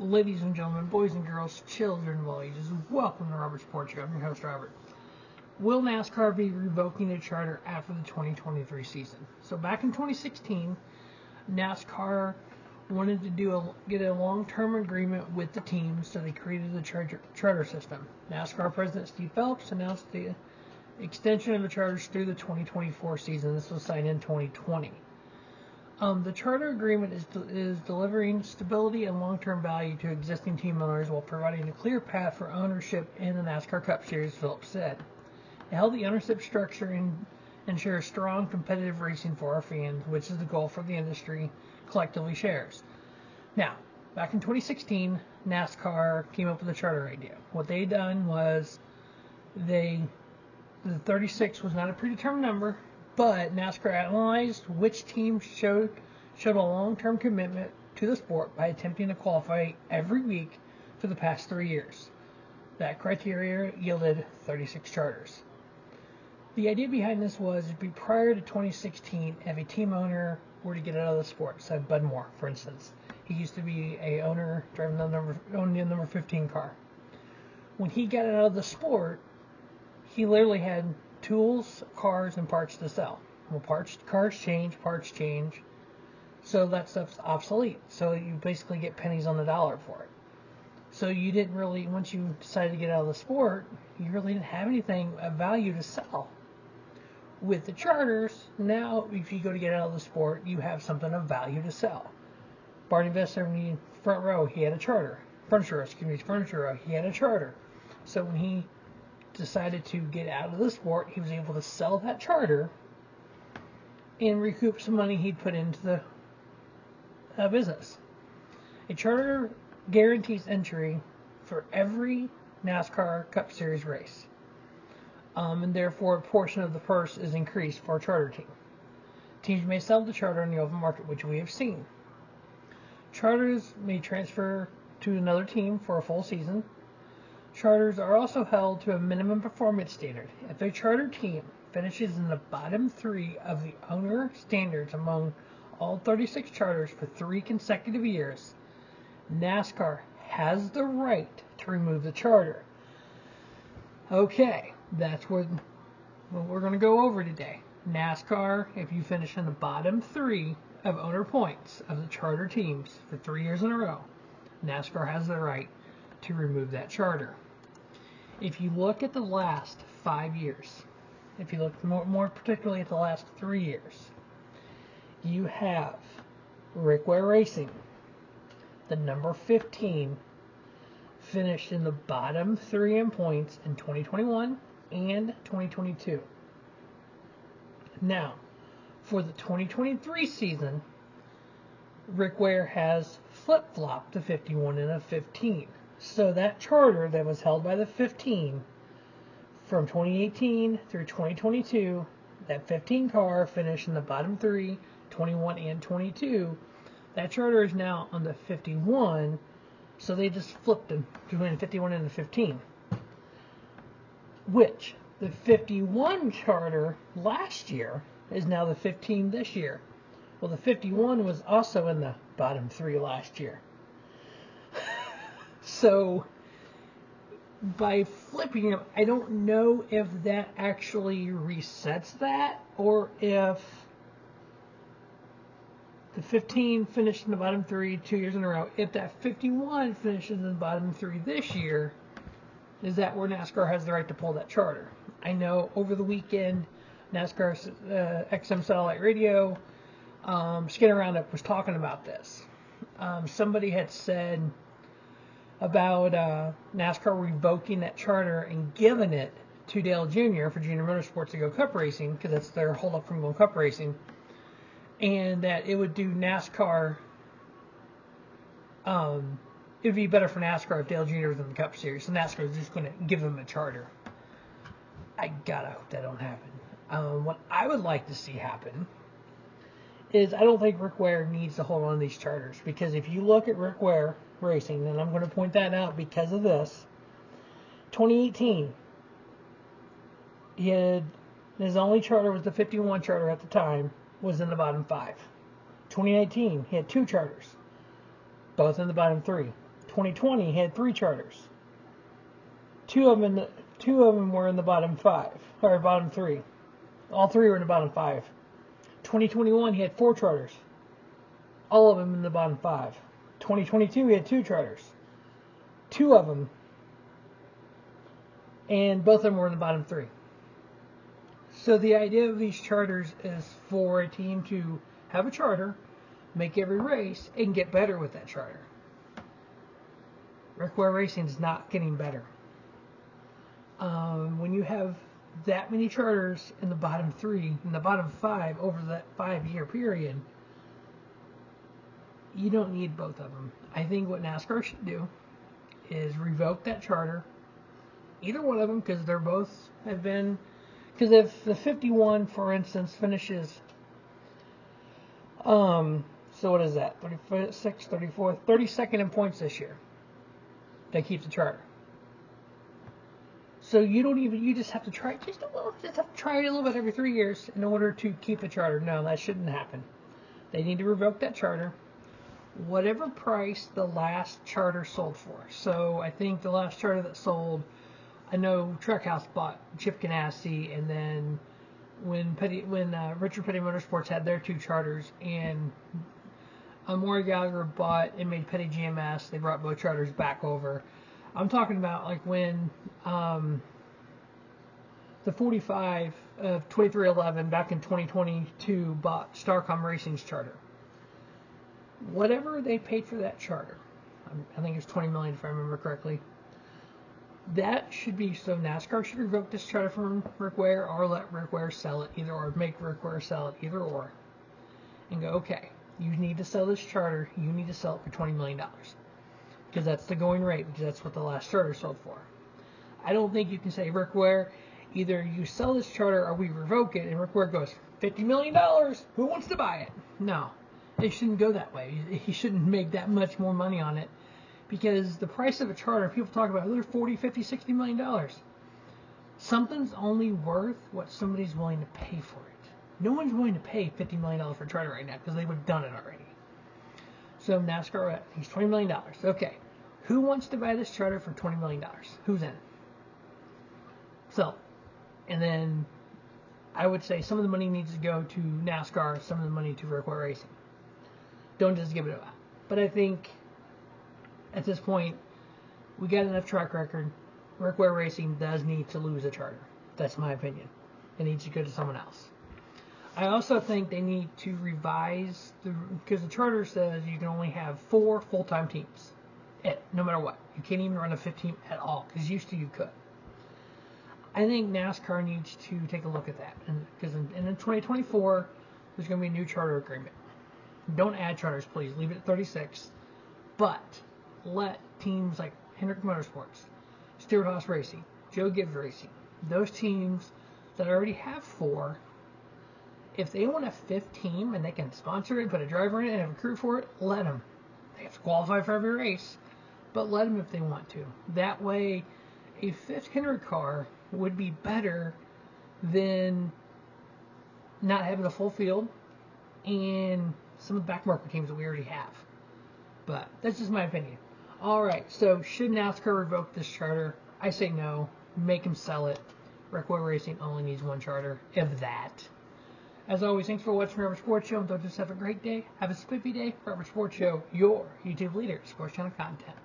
Ladies and gentlemen, boys and girls, children of all ages, welcome to Robert's Sports Show. I'm your host, Robert. Will NASCAR be revoking the charter after the 2023 season? So back in 2016, NASCAR wanted to get a long-term agreement with the team, so they created the charter system. NASCAR President Steve Phelps announced the extension of the charters through the 2024 season. This was signed in 2020. The charter agreement is delivering stability and long-term value to existing team owners while providing a clear path for ownership in the NASCAR Cup Series, Phillips said. It held the ownership structure and ensures strong competitive racing for our fans, which is the goal for the industry collectively shares. Now, back in 2016, NASCAR came up with a charter idea. What they done was the 36 was not a predetermined number, but NASCAR analyzed which teams showed a long-term commitment to the sport by attempting to qualify every week for the past 3 years. That criteria yielded 36 charters. The idea behind this was it'd be prior to 2016 if a team owner were to get out of the sport. So Bud Moore, for instance. He used to be a owner driving owning the number 15 car. When he got out of the sport, he literally had tools, cars, and parts to sell. Well, cars change, parts change, so that stuff's obsolete. So you basically get pennies on the dollar for it. So you didn't really, once you decided to get out of the sport, you really didn't have anything of value to sell. With the charters, now if you go to get out of the sport, you have something of value to sell. Barney Vesser, in the front row, he had a charter. Furniture row, he had a charter. So when he decided to get out of the sport, he was able to sell that charter and recoup some money he'd put into the business. A charter guarantees entry for every NASCAR Cup Series race, and therefore a portion of the purse is increased for a charter team. Teams may sell the charter in the open market, which we have seen. Charters may transfer to another team for a full season. Charters are also held to a minimum performance standard. If a charter team finishes in the bottom 3 of the owner standards among all 36 charters for 3 consecutive years, NASCAR has the right to remove the charter. Okay, that's what we're going to go over today. NASCAR, if you finish in the bottom 3 of owner points of the charter teams for 3 years in a row, NASCAR has the right to remove that charter. If you look at the last 5 years, if you look more particularly at the last 3 years, you have Rick Ware Racing, the number 15, finished in the bottom 3 in points in 2021 and 2022. Now, for the 2023 season, Rick Ware has flip-flopped the 51 and a 15. So that charter that was held by the 15 from 2018 through 2022, that 15 car finished in the bottom 3, 21 and 22. That charter is now on the 51, so they just flipped them between the 51 and the 15. Which, the 51 charter last year is now the 15 this year. Well, the 51 was also in the bottom 3 last year. So, by flipping them, I don't know if that actually resets that, or if the 15 finished in the bottom 3 2 years in a row. If that 51 finishes in the bottom 3 this year, is that where NASCAR has the right to pull that charter? I know over the weekend, NASCAR's XM Satellite Radio, Skinner Roundup was talking about this. Somebody had said about NASCAR revoking that charter and giving it to Dale Jr. for Junior Motorsports to go Cup racing, because that's their holdup from going Cup racing, and that it would do NASCAR, it would be better for NASCAR if Dale Jr. was in the Cup Series, so NASCAR is just going to give them a charter. I gotta hope that don't happen. What I would like to see happen is, I don't think Rick Ware needs to hold on to these charters, because if you look at Rick Ware Racing, and I'm going to point that out because of this, 2018, his only charter was the 51 charter at the time, was in the bottom 5. 2019, he had 2 charters, both in the bottom 3. 2020 had 3 charters. Two of them were in the bottom 5 or bottom 3. All 3 were in the bottom 5. 2021 he had 4 charters. All of them in the bottom 5. 2022 he had 2 charters. 2 of them, and both of them were in the bottom 3. So the idea of these charters is for a team to have a charter, make every race, and get better with that charter. Rick Ware Racing is not getting better. When you have that many charters in the bottom 3, in the bottom 5 over that 5-year period, you don't need both of them. I think what NASCAR should do is revoke that charter, either one of them, because they're both have been. Because if the 51, for instance, finishes, so what is that? 36, 34, 32nd in points this year. They keep the charter. So you just have to try it a little bit every 3 years in order to keep the charter. No, that shouldn't happen. They need to revoke that charter. Whatever price the last charter sold for. So I think the last charter that sold, I know Trackhouse bought Chip Ganassi, and then when Richard Petty Motorsports had their 2 charters, and Maury Gallagher bought and made Petty GMS, they brought both charters back over. I'm talking about like when the 45 of 2311 back in 2022 bought Starcom Racing's charter. Whatever they paid for that charter, I think it's $20 million if I remember correctly. That should be, so NASCAR should revoke this charter from Rick Ware, or let Rick Ware sell it, or make Rick Ware sell it, either or, and go, okay, you need to sell this charter, you need to sell it for $20 million, because that's the going rate, because that's what the last charter sold for. I don't think you can say, Rick Ware, either you sell this charter or we revoke it, and Rick Ware goes, $50 million, who wants to buy it? No, it shouldn't go that way. He shouldn't make that much more money on it, because the price of a charter, people talk about, they're $40, $50, $60 million. Something's only worth what somebody's willing to pay for it. No one's willing to pay $50 million for a charter right now, because they would have done it already. So NASCAR, he's $20 million. Okay, who wants to buy this charter for $20 million? Who's in? So, and then I would say some of the money needs to go to NASCAR, some of the money to Rick Ware Racing. Don't just give it away. But I think at this point, we got enough track record. Rick Ware Racing does need to lose a charter. That's my opinion. It needs to go to someone else. I also think they need to revise, because the charter says you can only have 4 full-time teams. No matter what. You can't even run a 5th team at all, because used to you could. I think NASCAR needs to take a look at that. Because in 2024, there's going to be a new charter agreement. Don't add charters, please. Leave it at 36. But let teams like Hendrick Motorsports, Stewart-Haas Racing, Joe Gibbs Racing, those teams that already have 4, if they want a 5th team and they can sponsor it, put a driver in it, and have a crew for it, let them. They have to qualify for every race, but let them if they want to. That way, a 5th Hendrick car would be better than not having a full field and some of the backmarker teams that we already have. But that's just my opinion. Alright, so should NASCAR revoke this charter? I say no. Make them sell it. Rick Ware Racing only needs 1 charter, if that. As always, thanks for watching Robert Sports Show. Don't just have a great day. Have a spiffy day. Robert Sports Show, your YouTube leader, sports channel content.